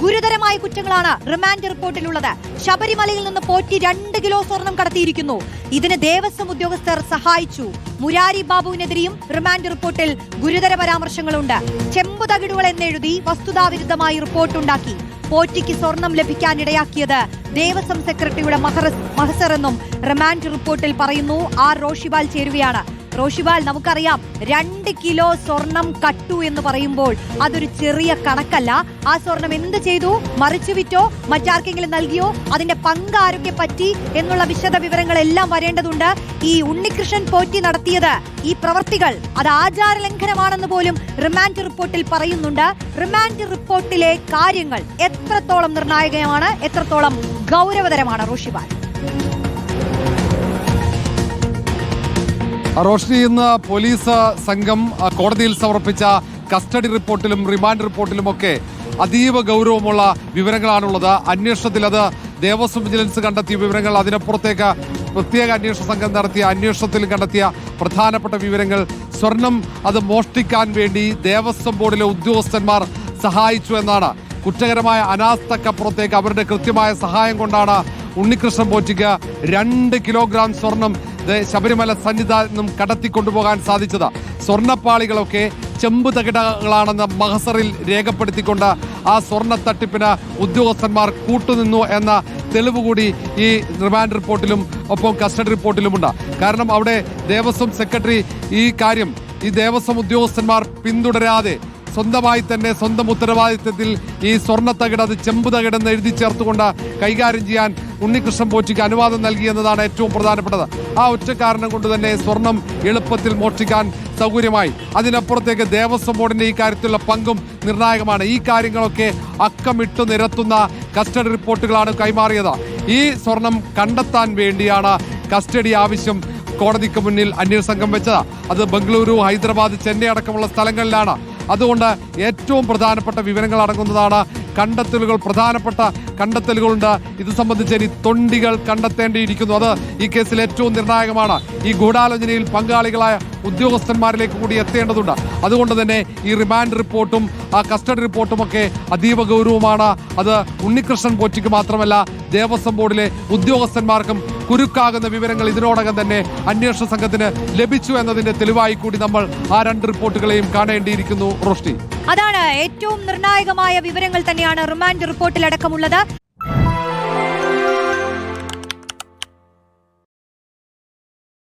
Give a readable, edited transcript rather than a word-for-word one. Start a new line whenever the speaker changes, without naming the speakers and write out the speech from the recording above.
ഗുരുതരമായ കുറ്റങ്ങളാണ് റിമാൻഡ് റിപ്പോർട്ടിലുള്ളത്. ശബരിമലയിൽ നിന്ന് പോറ്റി 2 കിലോ സ്വർണം കടത്തിയിരിക്കുന്നു. ഇതിന് ദേവസ്വം ഉദ്യോഗസ്ഥർ സഹായിച്ചു. മുരാരി ബാബുവിനെതിരെയും റിമാൻഡ് റിപ്പോർട്ടിൽ ഗുരുതര പരാമർശങ്ങളുണ്ട്. ചെമ്പുതകിടുകൾ എന്നെഴുതി വസ്തുതാവിരുദ്ധമായി റിപ്പോർട്ടുണ്ടാക്കി. പോറ്റിക്ക് സ്വർണം ലഭിക്കാനിടയാക്കിയത് ദേവസ്വം സെക്രട്ടറിയുടെ മഹസർ എന്നും റിമാൻഡ് റിപ്പോർട്ടിൽ പറയുന്നു. ആർ റോഷിബാൽ ചേരുകയാണ്. റോഷിബാൽ, നമുക്കറിയാം 2 കിലോ സ്വർണം കട്ടു എന്ന് പറയുമ്പോൾ അതൊരു ചെറിയ കണക്കല്ല. ആ സ്വർണം എന്ത് ചെയ്തു? മറിച്ചു വിറ്റോ? മറ്റാർക്കെങ്കിലും നൽകിയോ? അതിന്റെ പങ്ക് ആരൊക്കെ പറ്റി എന്നുള്ള വിശദ വിവരങ്ങളെല്ലാം വരേണ്ടതുണ്ട്. ഈ ഉണ്ണികൃഷ്ണൻ പോറ്റി നടത്തിയത്, ഈ പ്രവർത്തികൾ അത് ആചാര ലംഘനമാണെന്ന് പോലും റിമാൻഡ് റിപ്പോർട്ടിൽ പറയുന്നുണ്ട്. റിമാൻഡ് റിപ്പോർട്ടിലെ കാര്യങ്ങൾ എത്രത്തോളം നിർണായകമാണ്, എത്രത്തോളം ഗൗരവതരമാണ് റോഷിബാൽ?
റോഷ്നി, ഇന്ന് പോലീസ് സംഘം കോടതിയിൽ സമർപ്പിച്ച കസ്റ്റഡി റിപ്പോർട്ടിലും റിമാൻഡ് റിപ്പോർട്ടിലുമൊക്കെ അതീവ ഗൗരവമുള്ള വിവരങ്ങളാണുള്ളത്. അന്വേഷണത്തിൽ അത് ദേവസ്വം വിജിലൻസ് കണ്ടെത്തിയ വിവരങ്ങൾ, അതിനപ്പുറത്തേക്ക് പ്രത്യേക അന്വേഷണ സംഘം നടത്തിയ അന്വേഷണത്തിൽ കണ്ടെത്തിയ പ്രധാനപ്പെട്ട വിവരങ്ങൾ, സ്വർണം അത് മോഷ്ടിക്കാൻ വേണ്ടി ദേവസ്വം ബോർഡിലെ ഉദ്യോഗസ്ഥന്മാർ സഹായിച്ചു എന്നാണ്. കുറ്റകരമായ അനാസ്ഥക്കപ്പുറത്തേക്ക് അവരുടെ കൃത്യമായ സഹായം കൊണ്ടാണ് ഉണ്ണികൃഷ്ണൻ പോറ്റിക്ക് 2 കിലോഗ്രാം സ്വർണം ശബരിമല സന്നിധാനം കടത്തിക്കൊണ്ടുപോകാൻ സാധിച്ചത്. സ്വർണ്ണപ്പാളികളൊക്കെ ചെമ്പ് തകിടകളാണെന്ന് മഹസറിൽ രേഖപ്പെടുത്തിക്കൊണ്ട് ആ സ്വർണ്ണ തട്ടിപ്പിന് ഉദ്യോഗസ്ഥന്മാർ കൂട്ടുനിന്നു എന്ന തെളിവ് കൂടി ഈ റിമാൻഡ് റിപ്പോർട്ടിലും ഒപ്പം കസ്റ്റഡി റിപ്പോർട്ടിലുമുണ്ട്. കാരണം അവിടെ ദേവസ്വം സെക്രട്ടറി ഈ കാര്യം ഈ ദേവസ്വം ഉദ്യോഗസ്ഥന്മാർ പിന്തുടരാതെ സ്വന്തമായി തന്നെ സ്വന്തം ഉത്തരവാദിത്തത്തിൽ ഈ സ്വർണ്ണത്തകിട് അത് ചെമ്പ് തകിടെന്ന് എഴുതി ചേർത്തുകൊണ്ട് കൈകാര്യം ചെയ്യാൻ ഉണ്ണികൃഷ്ണൻ പോറ്റിക്ക് അനുവാദം നൽകി എന്നതാണ് ഏറ്റവും പ്രധാനപ്പെട്ടത്. ആ ഒറ്റ കാരണം കൊണ്ട് തന്നെ സ്വർണം എളുപ്പത്തിൽ മോഷ്ടിക്കാൻ സൗകര്യമായി. അതിനപ്പുറത്തേക്ക് ദേവസ്വം ബോർഡിന്റെ ഈ കാര്യത്തിലുള്ള പങ്കും നിർണായകമാണ്. ഈ കാര്യങ്ങളൊക്കെ അക്കമിട്ട് നിരത്തുന്ന കസ്റ്റഡി റിപ്പോർട്ടുകളാണ് കൈമാറിയത്. ഈ സ്വർണം കണ്ടെത്താൻ വേണ്ടിയാണ് കസ്റ്റഡി ആവശ്യം കോടതിക്ക് മുന്നിൽ അന്വേഷണ സംഘം വെച്ചത്. അത് ബംഗളൂരു, ഹൈദരാബാദ്, ചെന്നൈ അടക്കമുള്ള സ്ഥലങ്ങളിലാണ്. അതുകൊണ്ട് ഏറ്റവും പ്രധാനപ്പെട്ട വിവരങ്ങൾ അടങ്ങുന്നതാണ് കണ്ടെത്തലുകൾ. പ്രധാനപ്പെട്ട കണ്ടെത്തലുകളുണ്ട്. ഇത് സംബന്ധിച്ച് ഇനി തൊണ്ടികൾ കണ്ടെത്തേണ്ടിയിരിക്കുന്നു. അത് ഈ കേസിൽ ഏറ്റവും നിർണായകമാണ്. ഈ ഗൂഢാലോചനയിൽ പങ്കാളികളായ ഉദ്യോഗസ്ഥന്മാരിലേക്ക് കൂടി എത്തേണ്ടതുണ്ട്. അതുകൊണ്ട് തന്നെ ഈ റിമാൻഡ് റിപ്പോർട്ടും ആ കസ്റ്റഡി റിപ്പോർട്ടുമൊക്കെ അതീവ ഗൗരവമാണ്. അത് ഉണ്ണികൃഷ്ണൻ പോറ്റിക്ക് മാത്രമല്ല ദേവസ്വം ബോർഡിലെ ഉദ്യോഗസ്ഥന്മാർക്കും കുരുക്കാകുന്ന വിവരങ്ങൾ ഇതിനോടകം തന്നെ അന്വേഷണ സംഘത്തിന് ലഭിച്ചു എന്നതിന്റെ തെളിവായി കൂടി നമ്മൾ ആ 2 റിപ്പോർട്ടുകളെയും കാണേണ്ടിയിരിക്കുന്നു. റോഷ്നി,
അതാണ് ഏറ്റവും നിർണായകമായ വിവരങ്ങൾ തന്നെയാണ് റിമാൻഡ് റിപ്പോർട്ടിലടക്കമുള്ളത്.